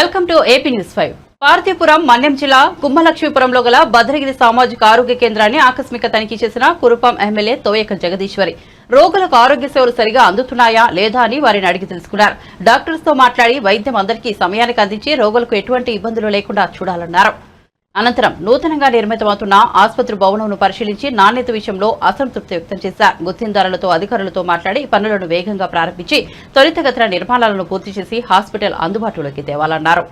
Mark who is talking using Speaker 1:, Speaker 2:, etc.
Speaker 1: Welcome to AP news 5. Parvathipuram Manyam జిల్లా కుంభలక్ష్మీపురంలో గల భద్రగిరి సామాజిక ఆరోగ్య కేంద్రాన్ని ఆకస్మిక తనిఖీ చేసిన కురుపాం ఎమ్మెల్యే తోయక జగదీశ్వరి రోగులకు ఆరోగ్య సేవలు సరిగా అందుతున్నాయా లేదా అని వారిని అడిగి తెలుసుకున్నారు. డాక్టర్స్ తో మాట్లాడి వైద్యం అందరికీ సమయానికి అందించి రోగులకు ఎటువంటి ఇబ్బందులు లేకుండా చూడాలన్నారు. అనంతరం నూతనంగా నిర్మితమవుతున్న ఆసుపత్రి భవనంను పరిశీలించి నాణ్యత విషయంలో అసంతృప్తి వ్యక్తం చేశారు. గుత్తిందారులతో అధికారులతో మాట్లాడి పనులను వేగంగా ప్రారంభించి త్వరితగతిన నిర్మాణాలను పూర్తి చేసి హాస్పిటల్ అందుబాటులోకి తేవాలన్నారు.